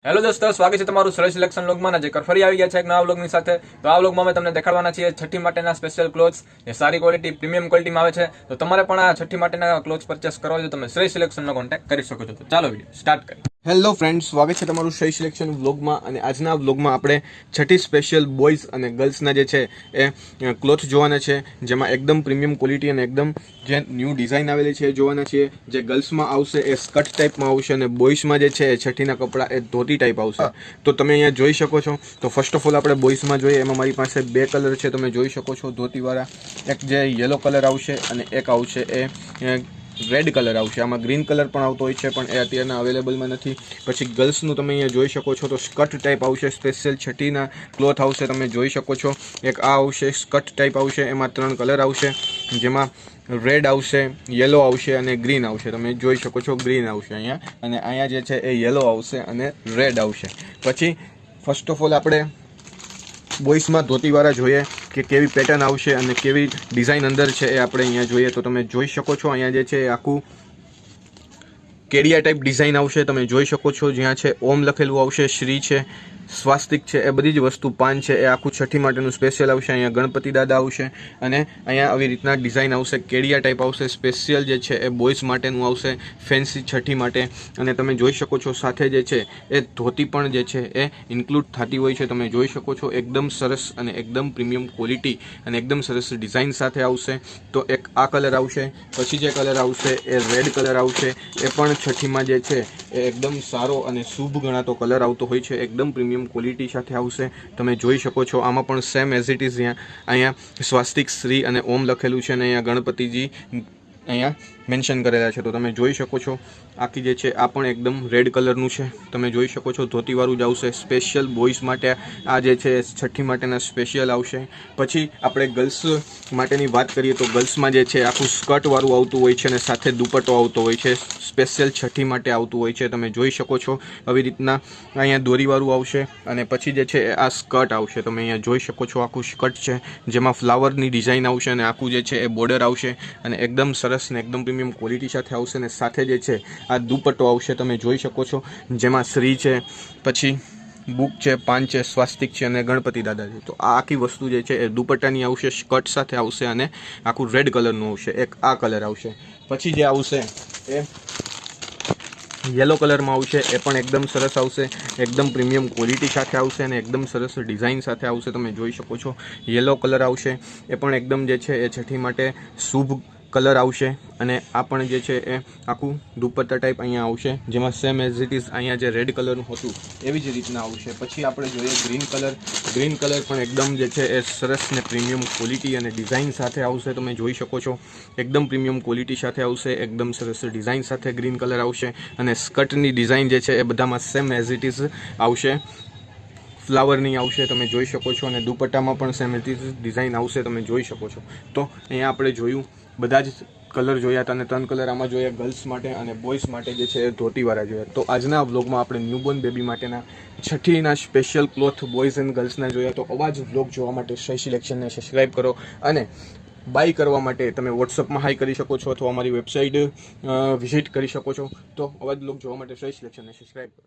Hello દોસ્તો, સ્વાગત છે તમારું સરળ સિલેક્શન વ્લોગમાં. નજર ફરી આવી ગયા છે એક નવા વ્લોગની સાથે. તો આ વ્લોગમાં અમે તમને દેખાડવાના છીએ છઠ્ઠી માટેના સ્પેશિયલ ક્લોથ્સ જે સારી ક્વોલિટી પ્રીમિયમ ક્વોલિટીમાં આવે છે. તો તમારે પણ આ છઠ્ઠી માટેના ક્લોથ્સ પરચેસ કરવા હોય તો તમે શ્રેય સિલેક્શનનો કોન્ટેક્ટ કરી શકો છો. તો ચાલો વિડીયો સ્ટાર્ટ કરીએ. હેલો ફ્રેન્ડ્સ, સ્વાગત છે તમારું શ્રેય સિલેક્શન વ્લોગમાં. અને આજના વ્લોગમાં આપણે છઠ્ઠી સ્પેશિયલ બોયઝ અને ગર્લ્સના જે છે એ ક્લોથ જોવાના છે, જેમાં એકદમ પ્રીમિયમ ક્વોલિટી અને એકદમ જે ન્યૂ ડિઝાઇન આવેલી છે એ જોવાના છીએ. જે ગર્લ્સમાં આવશે એ સ્કર્ટ ટાઈપમાં આવશે અને બોયઝમાં જે છે એ છઠ્ઠીના કપડાં એ ધોતી ટાઈપ આવશે. તો તમે અહીંયા જોઈ શકો છો. તો ફર્સ્ટ ઓફ ઓલ આપણે બોયઝમાં જોઈએ. એમાં મારી પાસે બે કલર છે, તમે જોઈ શકો છો ધોતીવાળા. એક જે યલો કલર આવશે અને એક આવશે એ રેડ કલર આવશે. આમાં ગ્રીન કલર પણ આવતો હોય છે, પણ એ અત્યારના અવેલેબલમાં નથી. પછી ગર્લ્સનું તમે અહીંયા જોઈ શકો છો તો સ્કર્ટ ટાઈપ આવશે, સ્પેશિયલ છઠ્ઠીના ક્લોથ આવશે. તમે જોઈ શકો છો એક આ આવશે, સ્કર્ટ ટાઈપ આવશે. એમાં 3 કલર આવશે, જેમાં રેડ આવશે, યલો આવશે અને ગ્રીન આવશે. તમે જોઈ શકો છો ગ્રીન આવશે અહીંયા, અને અહીંયા જે છે એ યલો આવશે અને રેડ આવશે. પછી ફર્સ્ટ ઓફ ઓલ આપણે બોયઝમાં ધોતીવાળા જોઈએ કે કેવી પેટર્ન આવશે અને કેવી ડિઝાઇન અંદર છે એ આપણે અહીંયા જોઈએ. તો તમે જોઈ શકો છો અહીંયા જે છે એ આખું કેડિયા ટાઈપ ડિઝાઇન આવશે. તમે જોઈ શકો છો જ્યાં છે ઓમ લખેલું આવશે, શ્રી છે, સ્વાસ્તિક છે, એ બધી જ વસ્તુ, પાન છે, એ આખું છઠ્ઠી માટેનું સ્પેશિયલ આવશે. અહીંયા ગણપતિ દાદા આવશે અને અહીંયા આવી રીતના ડિઝાઇન આવશે, કેડિયા ટાઈપ આવશે. સ્પેશિયલ જે છે એ બોયઝ માટેનું આવશે, ફેન્સી છઠ્ઠી માટે. અને તમે જોઈ શકો છો સાથે જે છે એ ધોતી પણ જે છે એ ઇન્ક્લુડ થતી હોય છે. તમે જોઈ શકો છો એકદમ સરસ અને એકદમ પ્રીમિયમ ક્વોલિટી અને એકદમ સરસ ડિઝાઇન સાથે આવશે. તો એક આ કલર આવશે. પછી જે કલર આવશે એ રેડ કલર આવશે. એ પણ છઠ્ઠીમાં જે છે એ એકદમ સારો અને શુભ ગણાતો કલર આવતો હોય છે. એકદમ પ્રીમિયમ ક્વોલિટી સાથે આવશે. તમે જોઈ શકો છો આમાં પણ સેમ એઝ ઇટ ઇઝ અહીંયા સ્વાસ્તિક, શ્રી અને ઓમ લખેલું છે, અને અહીંયા ગણપતિજી અહીંયા મેન્શન કરેલા છે. તો તમે જોઈ શકો છો આખી જે છે આ પણ એકદમ રેડ કલરનું છે. તમે જોઈ શકો છો ધોતીવાળું જ આવશે. સ્પેશિયલ બોયઝ માટે આ જે છે છઠ્ઠી માટેના સ્પેશિયલ આવશે. પછી આપણે ગર્લ્સ માટેની વાત કરીએ તો ગર્લ્સમાં જે છે આખું સ્કર્ટવાળું આવતું હોય છે અને સાથે દુપટ્ટો આવતો હોય છે. સ્પેશિયલ છઠ્ઠી માટે આવતું હોય છે. તમે જોઈ શકો છો આવી રીતના અહીંયા દોરીવાળું આવશે અને પછી જે છે આ સ્કર્ટ આવશે. તમે અહીંયા જોઈ શકો છો આખું સ્કર્ટ છે, જેમાં ફ્લાવરની ડિઝાઇન આવશે અને આખું જે છે એ બોર્ડર આવશે અને એકદમ સરસ ને એકદમ પ્રીમિયમ ક્વોલિટી સાથે આવશે. અને સાથે જે છે આ દુપટ્ટો આવશે. તમે જોઈ શકો છો જેમાં શ્રી છે, પછી બુક છે, પાન છે, સ્વાસ્તિક છે અને ગણપતિ દાદા છે. તો આ આખી વસ્તુ જે છે એ દુપટ્ટાની આવશે, સ્કર્ટ સાથે આવશે અને આખું રેડ કલરનું આવશે. એક આ કલર આવશે. પછી જે આવશે એ યલો કલરમાં આવશે. એ પણ એકદમ સરસ આવશે, એકદમ પ્રીમિયમ ક્વોલિટી સાથે આવશે અને એકદમ સરસ ડિઝાઇન સાથે આવશે. તમે જોઈ શકો છો યલો કલર આવશે. એ પણ એકદમ જે છે એ છઠ્ઠી માટે શુભ કલર આવશે. અને આ પણ જે છે એ આખું દુપટ્ટા ટાઈપ અહીંયા આવશે, જેમાં સેમ એઝ ઇટ ઇઝ અહીંયા જે રેડ કલરનું હતું એવી જ રીતના આવશે. પછી આપણે જોઈએ ગ્રીન કલર. ગ્રીન કલર પણ એકદમ જે છે એ સરસ ને પ્રીમિયમ ક્વોલિટી અને ડિઝાઇન સાથે આવશે. તમે જોઈ શકો છો એકદમ પ્રીમિયમ ક્વોલિટી સાથે આવશે, એકદમ સરસ ડિઝાઇન સાથે ગ્રીન કલર આવશે. અને સ્કર્ટની ડિઝાઇન જે છે એ બધામાં સેમ એઝ ઇટ ઇઝ આવશે, ફ્લાવરની આવશે. તમે જોઈ શકો છો અને દુપટ્ટામાં પણ same as it is design આવશે. તમે જોઈ શકો છો. તો અહીંયા આપણે જોયું બધા જ કલર જોયા હતા અને 3 કલર આમાં જોયા ગર્લ્સ માટે, અને બોયઝ માટે જે છે એ ધોતીવાળા જોયા. તો આજના વ્લોગમાં આપણે ન્યૂબોર્ન બેબી માટેના છઠ્ઠીના સ્પેશિયલ ક્લોથ બોયઝ એન્ડ ગર્લ્સના જોયા. તો આવા જ વ્લોગ જોવા માટે શ્રેય સિલેક્શનને સબસ્ક્રાઈબ કરો અને બાય કરવા માટે તમે વોટ્સઅપમાં હાઈ કરી શકો છો અથવા અમારી વેબસાઇટ વિઝિટ કરી શકો છો. તો આવા જ વ્લોગ જોવા માટે શ્રેય સિલેક્શનને સબસ્ક્રાઈબ કરો.